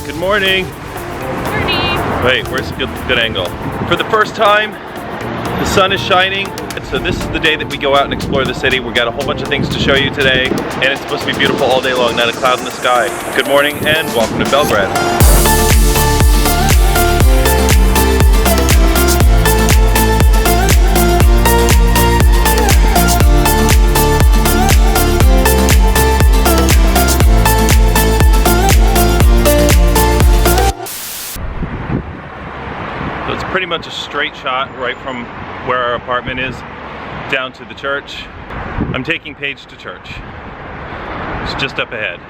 Good morning. Morning. Wait, where's a good angle? For the first time, the sun is shining, and so this is the day that we go out and explore the city. We got a whole bunch of things to show you today, and it's supposed to be beautiful all day long, not a cloud in the sky. Good morning and welcome to Belgrade. Pretty much a straight shot right from where our apartment is down to the church. I'm taking Paige to church. It's just up ahead.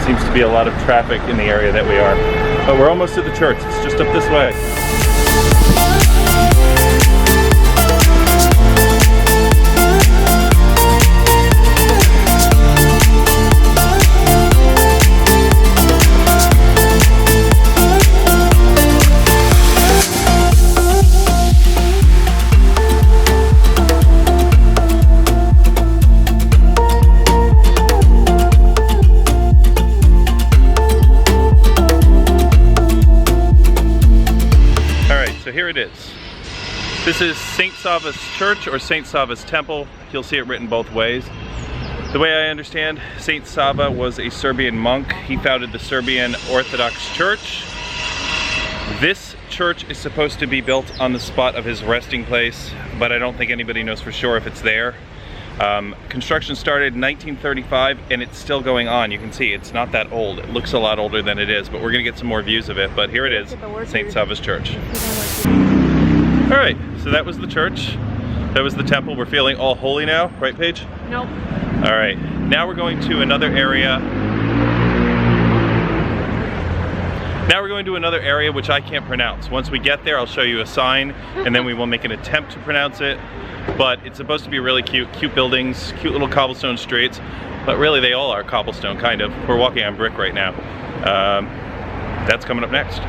Seems to be a lot of traffic in the area that we are. But we're almost to the church. It's just up this way. Here it is. This is Saint Sava's church or Saint Sava's temple. You'll see it written both ways. The way I understand, Saint Sava was a Serbian monk. He founded the Serbian Orthodox Church. This church is supposed to be built on the spot of his resting place, but I don't think anybody knows for sure if it's there. Construction started in 1935 and it's still going on. You can see it's not that old. It looks a lot older than it is, but we're gonna get some more views of it. But here it is, Saint Sava's church. All right, so that was the church. That was the temple. We're feeling all holy now, right, Paige? Nope. All right, now we're going to another area. Now we're going to another area which I can't pronounce. Once we get there, I'll show you a sign, and then we will make an attempt to pronounce it. But it's supposed to be really cute buildings, cute little cobblestone streets, but really they all are cobblestone, kind of. We're walking on brick right now. That's coming up next.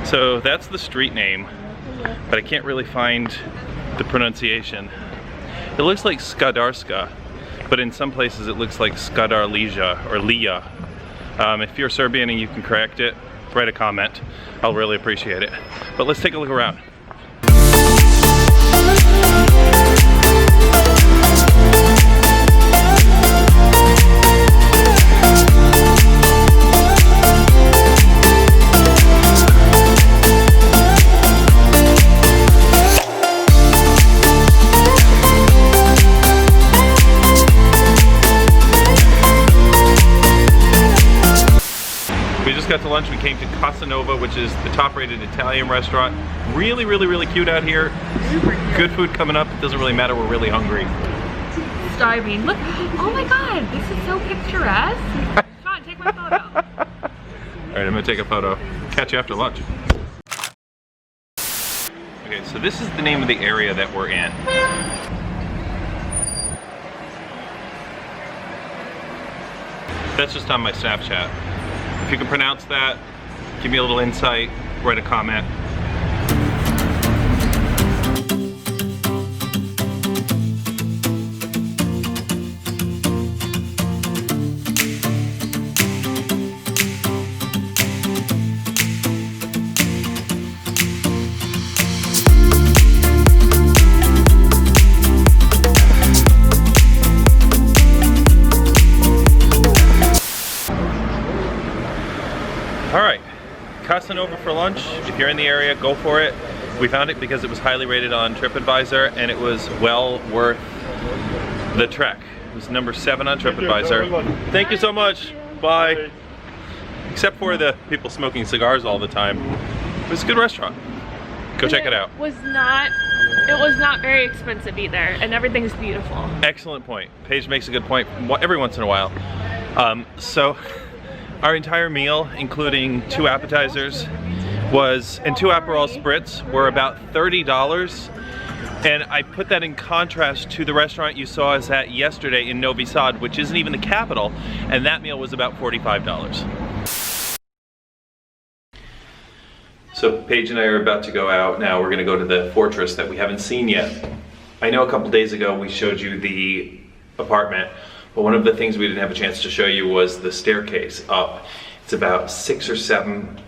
So that's the street name, but I can't really find the pronunciation. It looks like Skadarska, but in some places it looks like Skadarlija or Lija. If you're Serbian and you can correct it, write a comment. I'll really appreciate it. But let's take a look around. Got to lunch. We came to Casa Nova, which is the top-rated Italian restaurant. Really cute out here. Good food coming up. It doesn't really matter. We're really hungry. Starving. Look. Oh my God. This is so picturesque. Sean, take my photo. All right, I'm gonna take a photo. Catch you after lunch. Okay, so this is the name of the area that we're in. That's just on my Snapchat. If you can pronounce that, give me a little insight, write a comment. All right, Casa Nova for lunch. If you're in the area, go for it. We found it because it was highly rated on TripAdvisor and it was well worth the trek. It was number 7 on TripAdvisor. Thank you so much. Bye. Except for the people smoking cigars all the time. It was a good restaurant. Go check it out. It was not very expensive either, and everything's beautiful. Excellent point. Paige makes a good point every once in a while. So our entire meal, including 2 appetizers, and 2 Aperol Spritz, were about $30. And I put that in contrast to the restaurant you saw us at yesterday in Novi Sad, which isn't even the capital, and that meal was about $45. So Paige and I are about to go out now. We're gonna go to the fortress that we haven't seen yet. I know a couple days ago we showed you the apartment, but one of the things we didn't have a chance to show you was the staircase up. It's about 6 or 7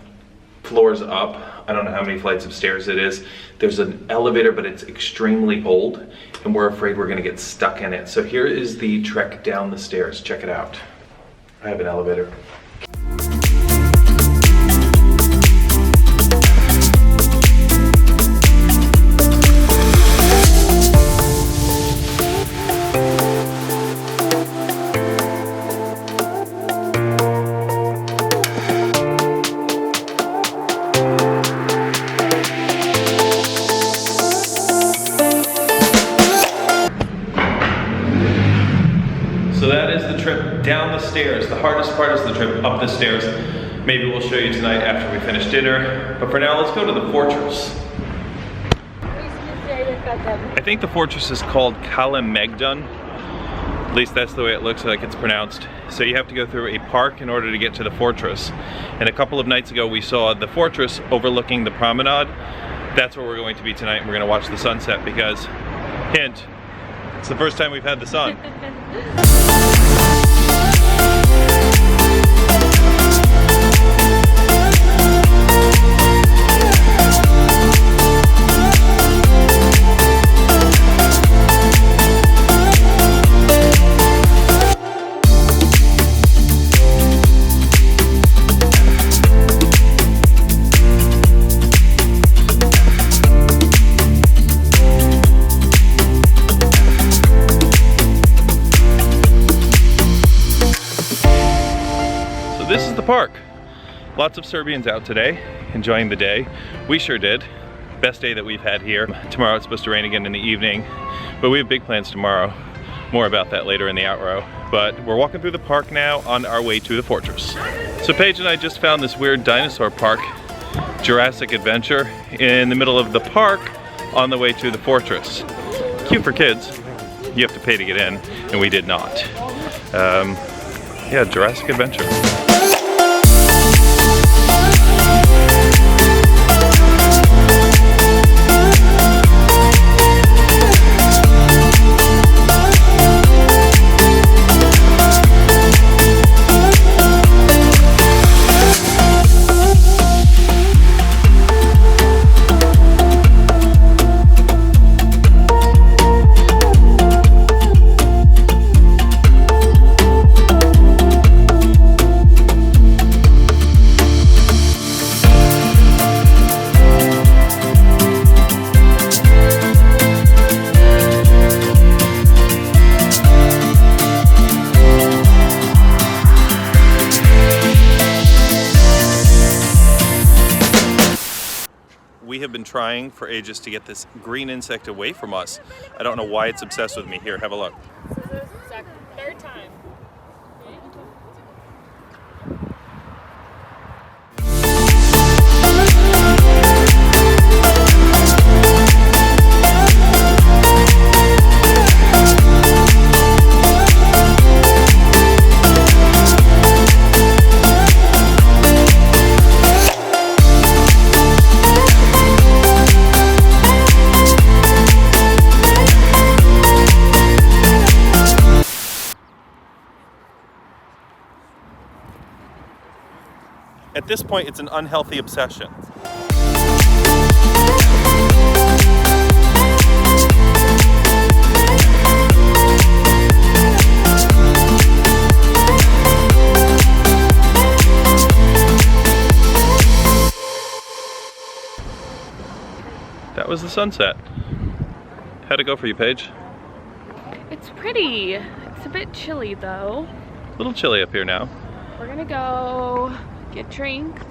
floors up. I don't know how many flights of stairs it is. There's an elevator, but it's extremely old, and we're afraid we're gonna get stuck in it. So here is the trek down the stairs. Check it out. I have an elevator. Down the stairs. The hardest part is the trip up the stairs. Maybe we'll show you tonight after we finish dinner. But for now, let's go to the fortress. I think the fortress is called Kalamegdan. At least that's the way it looks like it's pronounced. So you have to go through a park in order to get to the fortress. And a couple of nights ago, we saw the fortress overlooking the promenade. That's where we're going to be tonight, and we're going to watch the sunset because, hint, it's the first time we've had the sun. This is the park. Lots of Serbians out today, enjoying the day. We sure did. Best day that we've had here. Tomorrow it's supposed to rain again in the evening, but we have big plans tomorrow. More about that later in the outro. But we're walking through the park now on our way to the fortress. So Paige and I just found this weird dinosaur park, Jurassic Adventure, in the middle of the park on the way to the fortress. Cute for kids. You have to pay to get in, and we did not. Yeah, Jurassic Adventure. We have been trying for ages to get this green insect away from us. I don't know why it's obsessed with me. Here, have a look. So this is our 3rd time. At this point, it's an unhealthy obsession. that was the sunset. How'd it go for you, Paige? It's pretty. It's a bit chilly though. A little chilly up here now. We're gonna go get drinks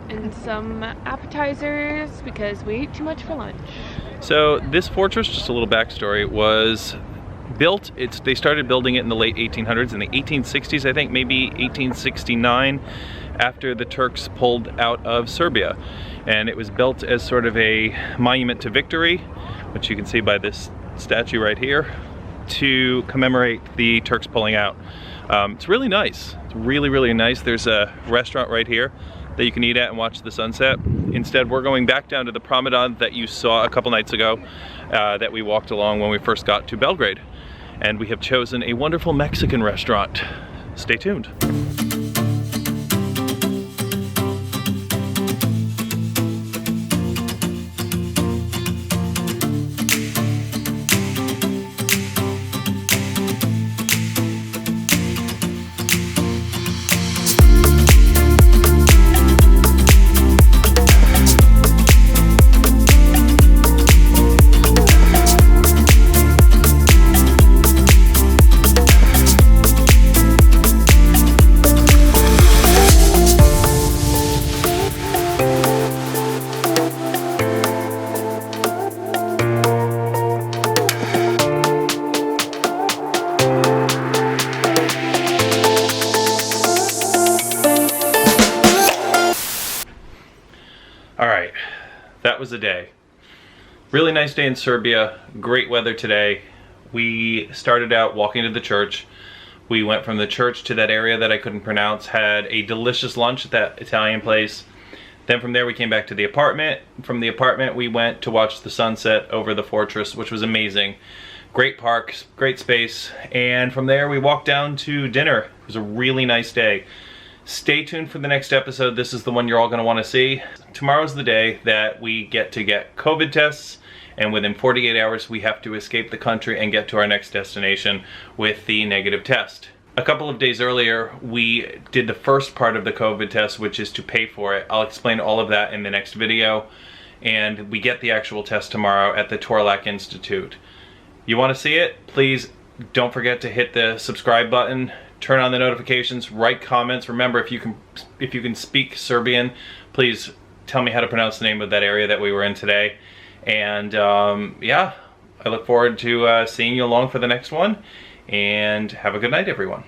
and some appetizers because we ate too much for lunch. So this fortress, just a little backstory, was built, they started building it in the late 1800s, in the 1860s I think, maybe 1869, after the Turks pulled out of Serbia. And it was built as sort of a monument to victory, which you can see by this statue right here, to commemorate the Turks pulling out. It's really nice. It's really, really nice. There's a restaurant right here that you can eat at and watch the sunset. Instead, we're going back down to the promenade that you saw a couple nights ago, that we walked along when we first got to Belgrade. And we have chosen a wonderful Mexican restaurant. Stay tuned. Alright, that was a day. Really nice day in Serbia, great weather today. We started out walking to the church. We went from the church to that area that I couldn't pronounce, had a delicious lunch at that Italian place. Then from there we came back to the apartment. From the apartment we went to watch the sunset over the fortress, which was amazing. Great parks, great space. And from there we walked down to dinner. It was a really nice day. Stay tuned for the next episode. This is the one you're all going to want to see. Tomorrow's the day that we get to get COVID tests, and within 48 hours we have to escape the country and get to our next destination with the negative test. A couple of days earlier we did the first part of the COVID test, which is to pay for it. I'll explain all of that in the next video. And we get the actual test tomorrow at the Torlak Institute. You want to see it? Please don't forget to hit the subscribe button. Turn on the notifications, write comments. Remember, if you can speak Serbian, please tell me how to pronounce the name of that area that we were in today. And yeah, I look forward to seeing you along for the next one. And have a good night, everyone.